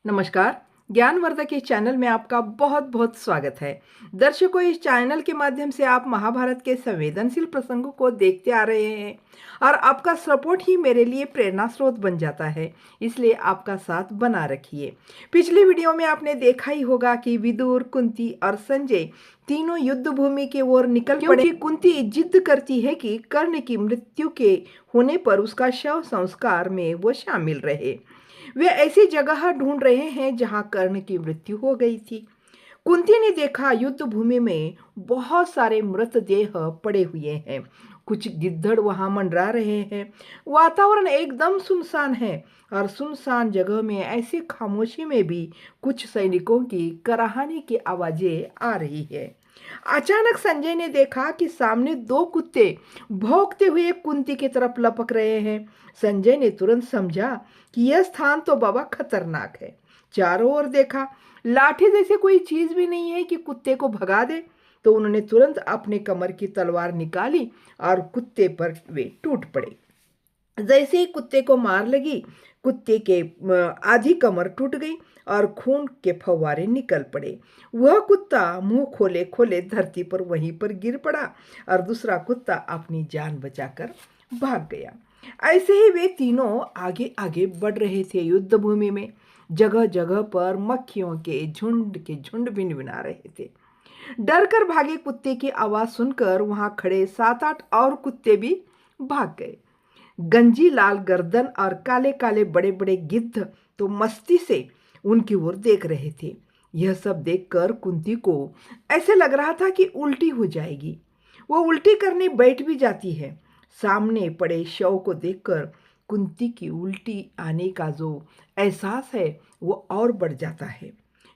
नमस्कार। ज्ञानवर्धक के चैनल में आपका बहुत बहुत स्वागत है। दर्शकों, इस चैनल के माध्यम से आप महाभारत के संवेदनशील प्रसंगों को देखते आ रहे हैं और आपका सपोर्ट ही मेरे लिए प्रेरणा स्रोत बन जाता है, इसलिए आपका साथ बना रखिए। पिछली वीडियो में आपने देखा ही होगा कि विदुर, कुंती और संजय तीनों युद्ध भूमि की ओर निकल पड़े, क्योंकि कुंती जिद करती है कि कर्ण की मृत्यु के होने पर उसका शव संस्कार में वो शामिल रहे। वे ऐसी जगह ढूंढ रहे हैं जहां कर्ण की मृत्यु हो गई थी। कुंती ने देखा युद्ध भूमि में बहुत सारे मृतदेह पड़े हुए हैं। कुछ गिद्धड़ वहां मंडरा रहे हैं। वातावरण एकदम सुनसान है और सुनसान जगह में ऐसी खामोशी में भी कुछ सैनिकों की कराहने की आवाजें आ रही है। अचानक संजय ने देखा कि सामने दो कुत्ते भौंकते हुए कुंती की तरफ लपक रहे हैं। संजय ने तुरंत समझा कि यह स्थान तो बाबा खतरनाक है। चारों ओर देखा, लाठी जैसे कोई चीज भी नहीं है कि कुत्ते को भगा दे। तो उन्होंने तुरंत अपने कमर की तलवार निकाली और कुत्ते पर वे टूट पड़े। जैसे ही कुत्ते को मार लगी, कुत्ते के आधी कमर टूट गई और खून के फव्वारे निकल पड़े। वह कुत्ता मुंह खोले खोले धरती पर वहीं पर गिर पड़ा और दूसरा कुत्ता अपनी जान बचाकर भाग गया। ऐसे ही वे तीनों आगे आगे बढ़ रहे थे युद्ध भूमि में। जगह जगह पर मक्खियों के झुंड भिनभिना रहे थे। डर कर भागे कुत्ते की आवाज सुनकर वहां खड़े 7-8 और कुत्ते भी भाग गए। गंजी लाल गर्दन और काले काले बड़े बड़े गिद्ध तो मस्ती से उनकी ओर देख रहे थे। यह सब देखकर कुंती को ऐसे लग रहा था कि उल्टी हो जाएगी। वो उल्टी करने बैठ भी जाती है। सामने पड़े शव को देखकर कुंती की उल्टी आने का जो एहसास है वो और बढ़ जाता है।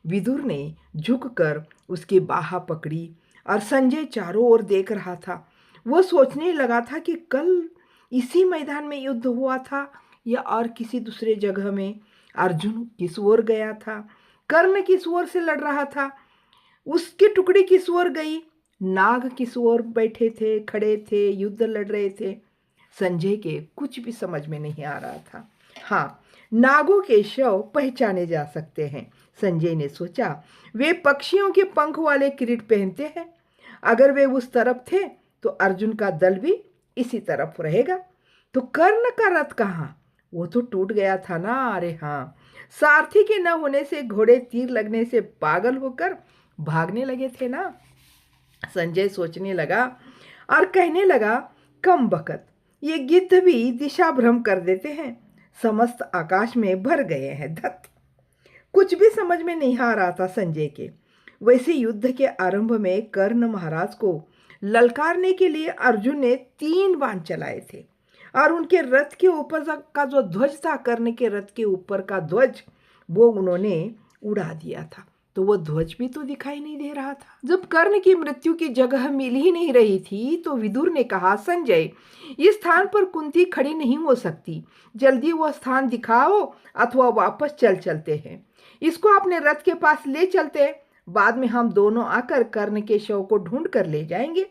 विदुर ने झुककर उसकी बाह पकड़ी और संजय चारों ओर देख रहा था। वो सोचने लगा था कि कल इसी मैदान में युद्ध हुआ था या और किसी दूसरे जगह में। अर्जुन किस ओर गया था, कर्ण किस ओर से लड़ रहा था, उसकी टुकड़ी किस ओर गई, नाग किस ओर बैठे थे, खड़े थे, युद्ध लड़ रहे थे। संजय के कुछ भी समझ में नहीं आ रहा था। हाँ, नागों के शव पहचाने जा सकते हैं, संजय ने सोचा। वे पक्षियों के पंख वाले किरीट पहनते हैं। अगर वे उस तरफ थे तो अर्जुन का दल भी इसी तरफ रहेगा। तो कर्ण का रथ कहाँ? वो तो टूट गया था ना। अरे हाँ, सारथी के न होने से घोड़े तीर लगने से पागल होकर भागने लगे थे ना। संजय सोचने लगा और कहने लगा, कम बकत, ये गिद्ध भी दिशा भ्रम कर देते हैं। समस्त आकाश में भर गए हैं। धत, कुछ भी समझ में नहीं आ रहा था संजय के। वैसे युद्ध के आरंभ में कर्ण महाराज को ललकारने के लिए अर्जुन ने 3 बाण चलाए थे और उनके रथ के ऊपर का जो ध्वज था, कर्ण के रथ के ऊपर का ध्वज, वो उन्होंने उड़ा दिया था। तो वो ध्वज भी तो दिखाई नहीं दे रहा था। जब कर्ण की मृत्यु की जगह मिल ही नहीं रही थी तो विदुर ने कहा, संजय, इस स्थान पर कुंती खड़ी नहीं हो सकती। जल्दी वह स्थान दिखाओ अथवा वापस चलते हैं। इसको अपने रथ के पास ले चलते, बाद में हम दोनों आकर कर्ण के शव को ढूंढ कर ले जाएंगे।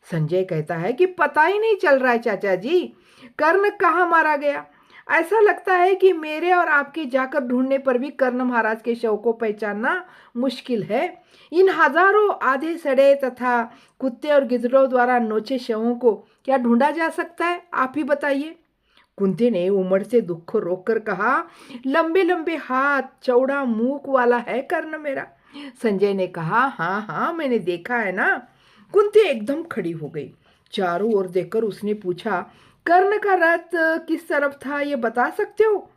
संजय कहता है कि पता ही नहीं चल रहा है चाचा जी, कर्ण कहाँ मारा गया। ऐसा लगता है कि मेरे और आपके जाकर ढूंढने पर भी कर्ण महाराज के शव को पहचानना मुश्किल है। इन हजारों आधे सड़े तथा कुत्ते और गिद्धड़ों द्वारा नोचे शवों को क्या ढूंढा जा सकता है? आप ही बताइए। कुंती ने उमड़ से दुख को रोककर कहा, लंबे लंबे हाथ, चौड़ा मुंह वाला है कर्ण मेरा। संजय ने कहा, हाँ हाँ, मैंने देखा है ना। कुंती एकदम खड़ी हो गई। चारों ओर देखकर उसने पूछा, कर्ण का रथ किस तरफ था, ये बता सकते हो?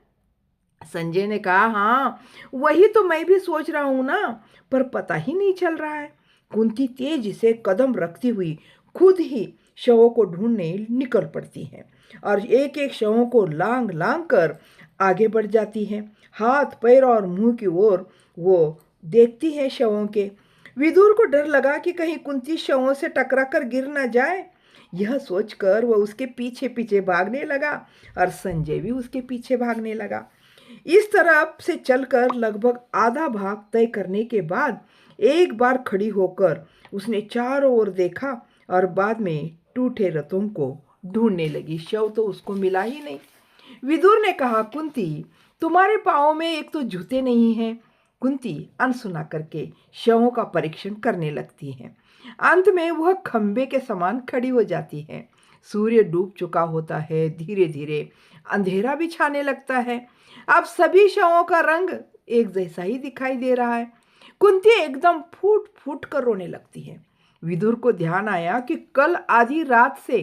संजय ने कहा, हाँ, वही तो मैं भी सोच रहा हूं ना, पर पता ही नहीं चल रहा है। कुंती तेजी से कदम रखती हुई खुद ही शवों को ढूंढने निकल पड़ती है और एक एक शवों को लांग लांग कर आगे बढ़ जाती है। हाथ, पैर और मुंह की ओर वो देखती है शवों के। विदुर को डर लगा कि कहीं कुंती शवों से टकरा कर गिर न जाए। यह सोचकर वह उसके पीछे पीछे भागने लगा और संजय भी उसके पीछे भागने लगा। इस तरफ से चलकर लगभग आधा भाग तय करने के बाद एक बार खड़ी होकर उसने चारों ओर देखा और बाद में टूटे रथों को ढूंढने लगी। शव तो उसको मिला ही नहीं। विदुर ने कहा, कुंती, तुम्हारे पाँव में एक तो जूते नहीं हैं। कुंती अनसुना करके शवों का परीक्षण करने लगती है। अंत में वह खंबे के समान खड़ी हो जाती है। सूर्य डूब चुका होता है। धीरे धीरे अंधेरा भी छाने लगता है। अब सभी शवों का रंग एक जैसा ही दिखाई दे रहा है। कुंती एकदम फूट फूट कर रोने लगती है। विदुर को ध्यान आया कि कल आधी रात से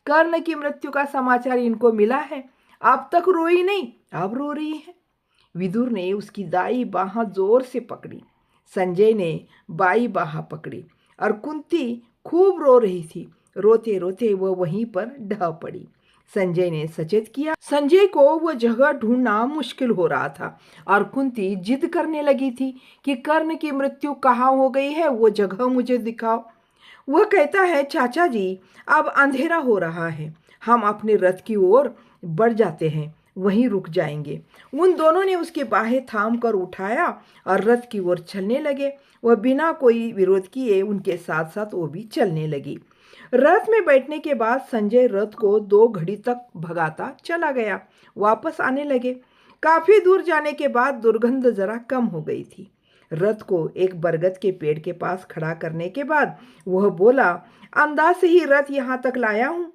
कर्ण की मृत्यु का समाचार इनको मिला है। अब तक रोई नहीं, अब रो रही है। विदुर ने उसकी दाई बाह जोर से पकड़ी। संजय ने बाई बाह पकड़ी और कुंती खूब रो रही थी। रोते रोते वह वहीं पर ढह पड़ी। संजय ने सचेत किया। संजय को वह जगह ढूंढना मुश्किल हो रहा था और कुंती जिद करने लगी थी कि कर्ण की मृत्यु कहाँ हो गई है, वो जगह मुझे दिखाओ। वह कहता है, चाचा जी अब अंधेरा हो रहा है, हम अपने रथ की ओर बढ़ जाते हैं, वहीं रुक जाएंगे। उन दोनों ने उसकी बाहें थाम कर उठाया और रथ की ओर चलने लगे। वह बिना कोई विरोध किए उनके साथ साथ वो भी चलने लगी। रथ में बैठने के बाद संजय रथ को 2 घड़ी तक भगाता चला गया। वापस आने लगे। काफी दूर जाने के बाद दुर्गंध जरा कम हो गई थी। रथ को एक बरगद के पेड़ के पास खड़ा करने के बाद वह बोला, अंदाज से ही रथ यहाँ तक लाया हूँ,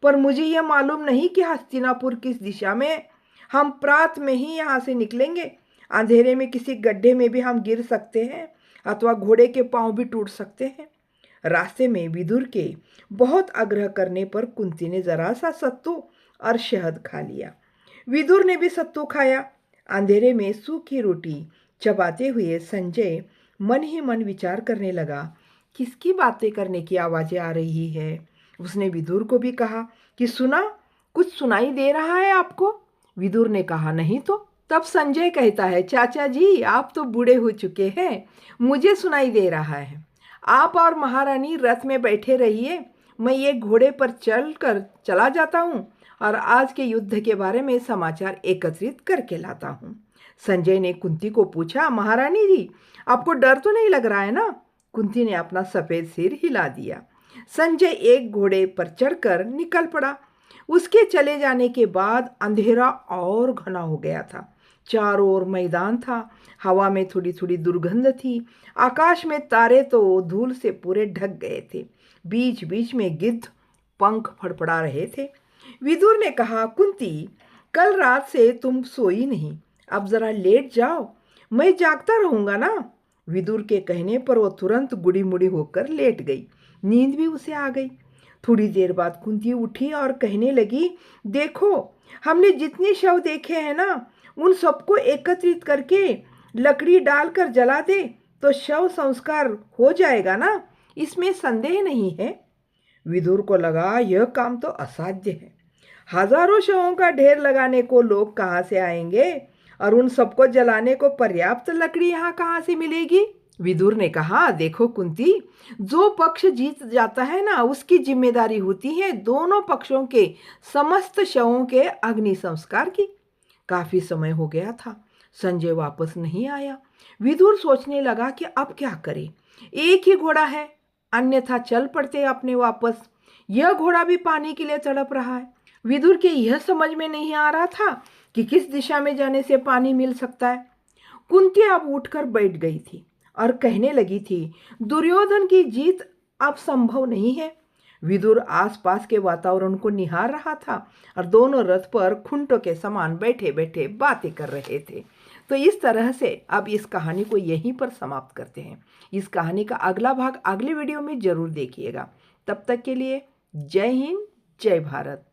पर मुझे यह मालूम नहीं कि हस्तिनापुर किस दिशा में है। हम प्रात में ही यहाँ से निकलेंगे। अंधेरे में किसी गड्ढे में भी हम गिर सकते हैं अथवा घोड़े के पांव भी टूट सकते हैं। रास्ते में विदुर के बहुत आग्रह करने पर कुंती ने जरा सा सत्तू और शहद खा लिया। विदुर ने भी सत्तू खाया। अंधेरे में सूखी रोटी चबाते हुए संजय मन ही मन विचार करने लगा, किसकी बातें करने की आवाजें आ रही है। उसने विदुर को भी कहा कि सुना, कुछ सुनाई दे रहा है आपको? विदुर ने कहा, नहीं तो। तब संजय कहता है, चाचा जी आप तो बूढ़े हो चुके हैं, मुझे सुनाई दे रहा है। आप और महारानी रथ में बैठे रहिए, मैं ये घोड़े पर चला जाता हूँ और आज के युद्ध के बारे में समाचार एकत्रित करके लाता हूँ। संजय ने कुंती को पूछा, महारानी जी आपको डर तो नहीं लग रहा है ना? कुंती ने अपना सफेद सिर हिला दिया। संजय एक घोड़े पर चढ़कर निकल पड़ा। उसके चले जाने के बाद अंधेरा और घना हो गया था। चारों ओर मैदान था। हवा में थोड़ी थोड़ी दुर्गंध थी। आकाश में तारे तो धूल से पूरे ढक गए थे। बीच बीच में गिद्ध पंख फड़फड़ा रहे थे। विदुर ने कहा, कुंती कल रात से तुम सोई नहीं, अब जरा लेट जाओ, मैं जागता रहूंगा ना। विदुर के कहने पर वो तुरंत गुड़ी मुड़ी होकर लेट गई। नींद भी उसे आ गई। थोड़ी देर बाद कुंती उठी और कहने लगी, देखो हमने जितने शव देखे हैं ना, उन सबको एकत्रित करके लकड़ी डालकर जला दे तो शव संस्कार हो जाएगा ना, इसमें संदेह नहीं है। विदुर को लगा यह काम तो असाध्य है। हजारों शवों का ढेर लगाने को लोग कहाँ से आएंगे और उन सबको जलाने को पर्याप्त लकड़ी यहाँ कहाँ से मिलेगी? विदुर ने कहा, देखो कुंती, जो पक्ष जीत जाता है ना, उसकी जिम्मेदारी होती है दोनों पक्षों के समस्त शवों के अग्नि संस्कार की। काफी समय हो गया था, संजय वापस नहीं आया। विदुर सोचने लगा कि अब क्या करे। एक ही घोड़ा है, अन्यथा चल पड़ते अपने वापस। यह घोड़ा भी पानी के लिए तड़प रहा है। विदुर के यह समझ में नहीं आ रहा था कि किस दिशा में जाने से पानी मिल सकता है। कुंती अब उठकर बैठ गई थी और कहने लगी थी, दुर्योधन की जीत अब संभव नहीं है। विदुर आसपास के वातावरण को निहार रहा था और दोनों रथ पर खुंटों के समान बैठे बैठे बातें कर रहे थे। तो इस तरह से अब इस कहानी को यहीं पर समाप्त करते हैं। इस कहानी का अगला भाग अगले वीडियो में जरूर देखिएगा। तब तक के लिए जय हिंद, जय भारत।